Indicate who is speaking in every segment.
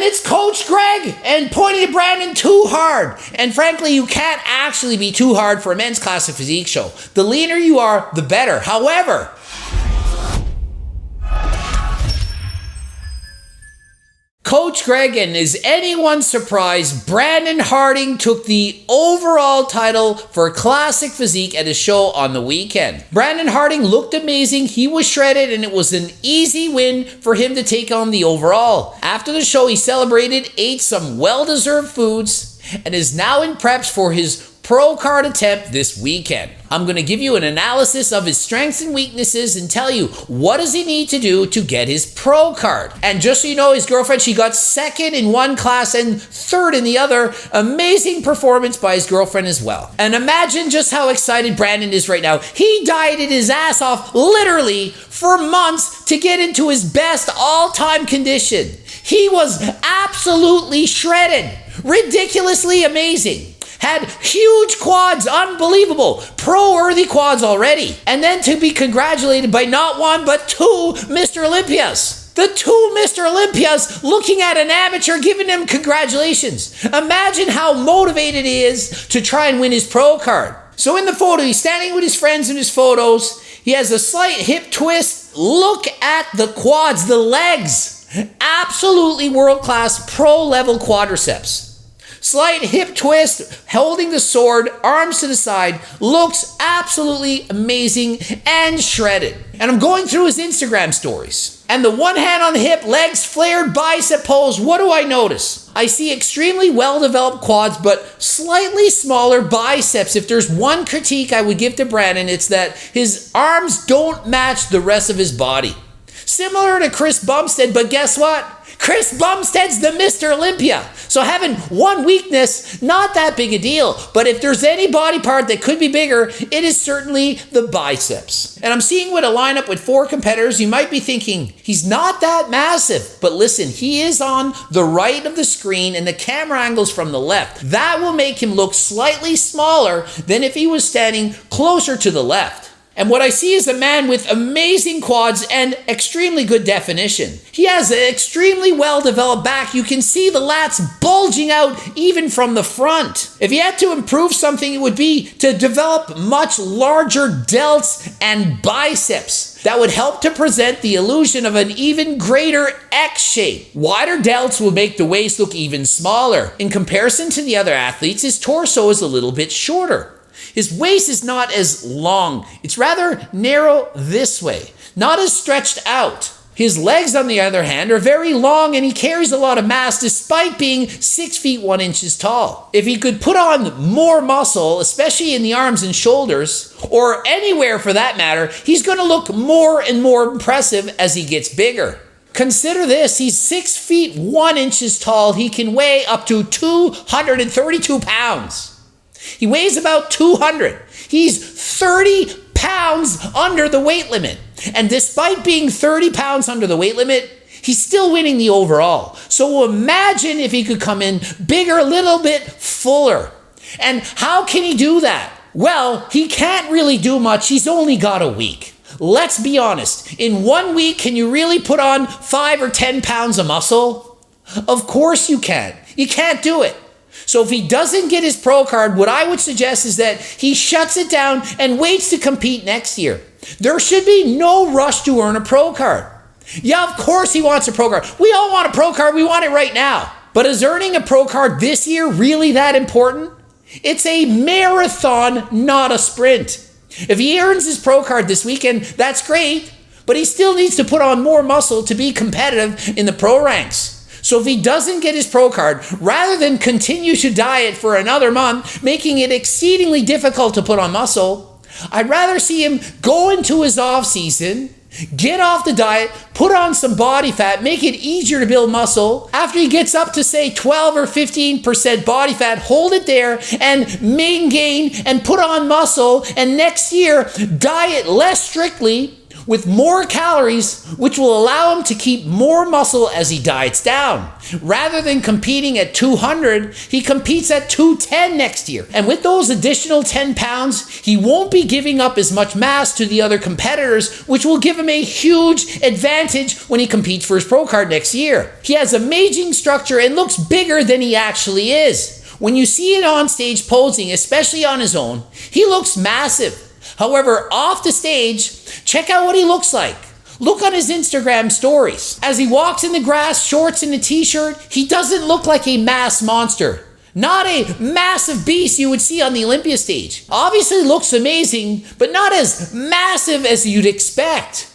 Speaker 1: it's Coach Greg and pointing at Brandon too hard. And frankly, you can't actually be too hard for a men's classic physique show. The leaner you are, the better. However, Coach Greg, and is anyone surprised, Brandon Harding took the overall title for Classic Physique at a show on the weekend. Brandon Harding looked amazing, he was shredded, and it was an easy win for him to take on the overall. After the show, he celebrated, ate some well-deserved foods, and is now in preps for his pro card attempt this weekend. I'm going to give you an analysis of his strengths and weaknesses and tell you what does he need to do to get his pro card. And just so you know, his girlfriend, she got second in one class and third in the other. Amazing performance by his girlfriend as well. And imagine just how excited Brandon is right now. He dieted his ass off literally for months to get into his best all-time condition. He was absolutely shredded, ridiculously amazing. Had huge quads, unbelievable, pro-worthy quads already. And then to be congratulated by not one, but two Mr. Olympias. The two Mr. Olympias looking at an amateur giving him congratulations. Imagine how motivated he is to try and win his pro card. So in the photo, he's standing with his friends in his photos. He has a slight hip twist. Look at the quads, the legs. Absolutely world-class pro-level quadriceps. Slight hip twist, holding the sword, arms to the side, looks absolutely amazing and shredded. And I'm going through his Instagram stories. And the one hand on the hip, legs flared, bicep pose, what do I notice? I see extremely well-developed quads, but slightly smaller biceps. If there's one critique I would give to Brandon, it's that his arms don't match the rest of his body. Similar to Chris Bumstead, but guess what? Chris Bumstead's the Mr. Olympia. So having one weakness, not that big a deal. But if there's any body part that could be bigger, it is certainly the biceps. And I'm seeing with a lineup with 4 competitors, you might be thinking, he's not that massive. But listen, he is on the right of the screen and the camera angle's from the left. That will make him look slightly smaller than if he was standing closer to the left. And what I see is a man with amazing quads and extremely good definition. He has an extremely well-developed back. You can see the lats bulging out even from the front. If he had to improve something, it would be to develop much larger delts and biceps. That would help to present the illusion of an even greater X shape. Wider delts will make the waist look even smaller. In comparison to the other athletes, his torso is a little bit shorter. His waist is not as long. It's rather narrow this way, not as stretched out. His legs, on the other hand, are very long and he carries a lot of mass despite being 6 feet 1 inches tall. If he could put on more muscle, especially in the arms and shoulders, or anywhere for that matter, he's going to look more and more impressive as he gets bigger. Consider this, he's 6 feet 1 inches tall. He can weigh up to 232 pounds. He weighs about 200. He's 30 pounds under the weight limit. And despite being 30 pounds under the weight limit, he's still winning the overall. So imagine if he could come in bigger, a little bit fuller. And how can he do that? Well, he can't really do much. He's only got a week. Let's be honest. In 1 week, can you really put on 5 or 10 pounds of muscle? Of course you can. You can't do it. So if he doesn't get his pro card, what I would suggest is that he shuts it down and waits to compete next year. There should be no rush to earn a pro card. Yeah, of course he wants a pro card. We all want a pro card. We want it right now. But is earning a pro card this year really that important? It's a marathon, not a sprint. If he earns his pro card this weekend, that's great. But he still needs to put on more muscle to be competitive in the pro ranks. So if he doesn't get his pro card, rather than continue to diet for another month, making it exceedingly difficult to put on muscle, I'd rather see him go into his off season, get off the diet, put on some body fat, make it easier to build muscle. After he gets up to say 12 or 15% body fat, hold it there and maintain and put on muscle. And next year, diet less strictly, with more calories, which will allow him to keep more muscle as he diets down. Rather than competing at 200, he competes at 210 next year. And with those additional 10 pounds, he won't be giving up as much mass to the other competitors, which will give him a huge advantage when he competes for his pro card next year. He has amazing structure and looks bigger than he actually is. When you see it on stage posing, especially on his own, he looks massive. However, off the stage, check out what he looks like. Look on his Instagram stories. As he walks in the grass, shorts and a t-shirt, he doesn't look like a mass monster. Not a massive beast you would see on the Olympia stage. Obviously looks amazing, but not as massive as you'd expect.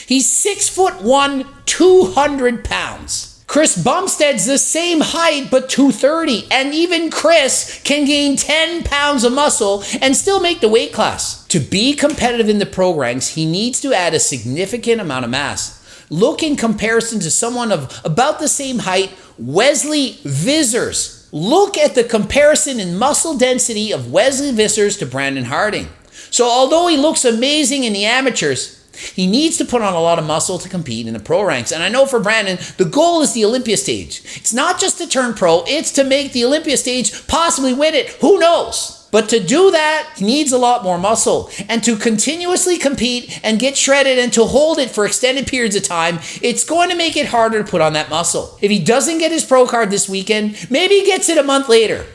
Speaker 1: He's 6'1", 200 pounds. Chris Bumstead's the same height, but 230. And even Chris can gain 10 pounds of muscle and still make the weight class. To be competitive in the pro ranks, he needs to add a significant amount of mass. Look in comparison to someone of about the same height, Wesley Vissers. Look at the comparison in muscle density of Wesley Vissers to Brandon Harding. So although he looks amazing in the amateurs, he needs to put on a lot of muscle to compete in the pro ranks. And I know for Brandon, the goal is the Olympia stage. It's not just to turn pro, it's to make the Olympia stage, possibly win it. Who knows? But to do that, he needs a lot more muscle. And to continuously compete and get shredded and to hold it for extended periods of time, it's going to make it harder to put on that muscle. If he doesn't get his pro card this weekend, maybe he gets it a month later.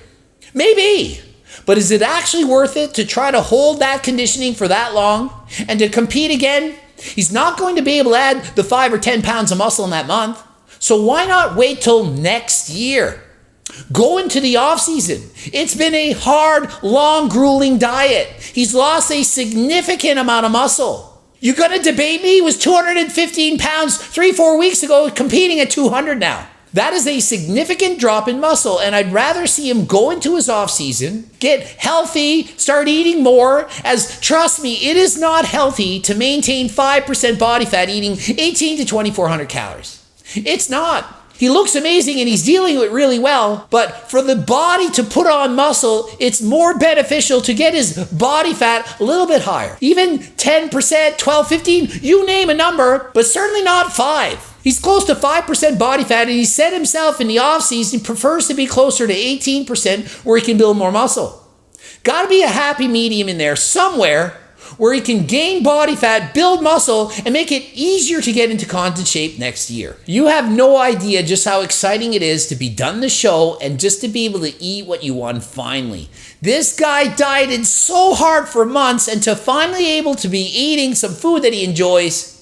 Speaker 1: Maybe. But is it actually worth it to try to hold that conditioning for that long and to compete again? He's not going to be able to add the 5 or 10 pounds of muscle in that month. So why not wait till next year? Go into the off season. It's been a hard, long, grueling diet. He's lost a significant amount of muscle. You're going to debate me? He was 215 pounds 3-4 weeks ago, competing at 200 now. That is a significant drop in muscle, and I'd rather see him go into his off season, get healthy, start eating more, as trust me, it is not healthy to maintain 5% body fat eating 18 to 2,400 calories. It's not. He looks amazing and he's dealing with it really well, but for the body to put on muscle, it's more beneficial to get his body fat a little bit higher. Even 10%, 12, 15, you name a number, but certainly not 5. He's close to 5% body fat, and he said himself in the offseason prefers to be closer to 18% where he can build more muscle. Got to be a happy medium in there somewhere where he can gain body fat, build muscle, and make it easier to get into content shape next year. You have no idea just how exciting it is to be done the show and just to be able to eat what you want finally. This guy dieted so hard for months, and to finally able to be eating some food that he enjoys,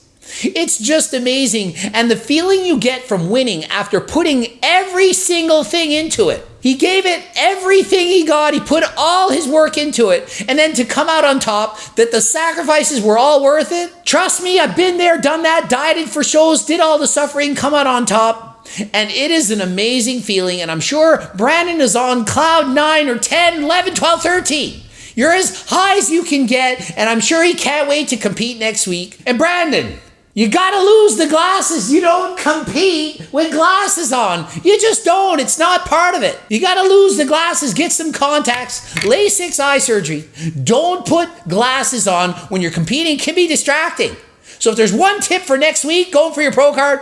Speaker 1: it's just amazing. And the feeling you get from winning after putting every single thing into it. He gave it everything he got. He put all his work into it. And then to come out on top, that the sacrifices were all worth it. Trust me, I've been there, done that, dieted for shows, did all the suffering, come out on top. And it is an amazing feeling. And I'm sure Brandon is on cloud 9 or 10, 11, 12, 13. You're as high as you can get. And I'm sure he can't wait to compete next week. And Brandon, you gotta lose the glasses. You don't compete with glasses on. You just don't. It's not part of it. You gotta lose the glasses, get some contacts, LASIK eye surgery. Don't put glasses on when you're competing. It can be distracting. So if there's one tip for next week, going for your pro card,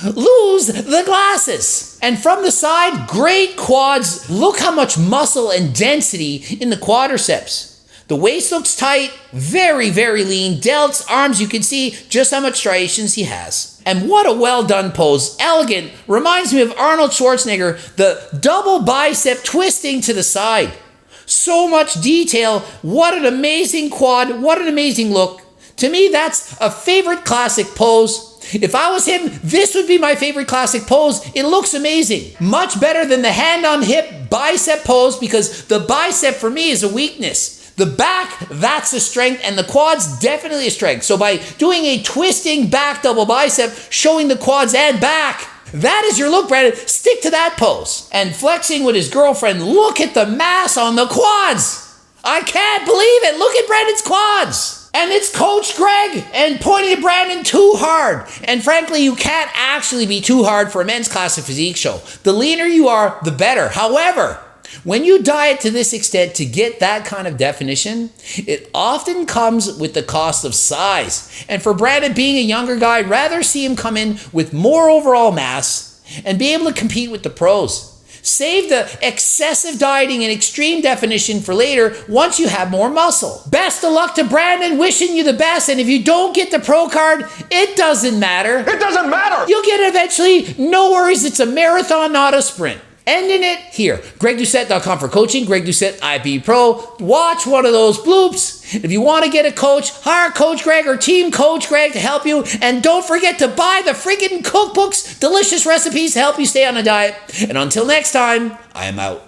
Speaker 1: lose the glasses. And from the side, great quads. Look how much muscle and density in the quadriceps. The waist looks tight, very, very lean. Delts, arms, you can see just how much striations he has. And what a well done pose. Elegant. Reminds me of Arnold Schwarzenegger, the double bicep twisting to the side. So much detail. What an amazing quad. What an amazing look. To me, that's a favorite classic pose. If I was him, this would be my favorite classic pose. It looks amazing. Much better than the hand on hip bicep pose, because the bicep for me is a weakness. The back, that's a strength, and the quad's definitely a strength. So by doing a twisting back double bicep, showing the quads and back, that is your look, Brandon. Stick to that pose. And flexing with his girlfriend, look at the mass on the quads. I can't believe it. Look at Brandon's quads. And it's Coach Greg and pointing at Brandon too hard. And frankly, you can't actually be too hard for a men's classic physique show. The leaner you are, the better. However, When you diet to this extent to get that kind of definition, it often comes with the cost of size. And for Brandon, being a younger guy, I'd rather see him come in with more overall mass and be able to compete with the pros. Save the excessive dieting and extreme definition for later once you have more muscle. Best of luck to Brandon, wishing you the best. And if you don't get the pro card, it doesn't matter.
Speaker 2: It doesn't matter!
Speaker 1: You'll get it eventually. No worries, it's a marathon, not a sprint. Ending it here. GregDoucette.com for coaching. Greg Doucette, IB Pro. Watch one of those bloops. If you want to get a coach, hire Coach Greg or Team Coach Greg to help you. And don't forget to buy the freaking cookbooks, delicious recipes to help you stay on a diet. And until next time, I am out.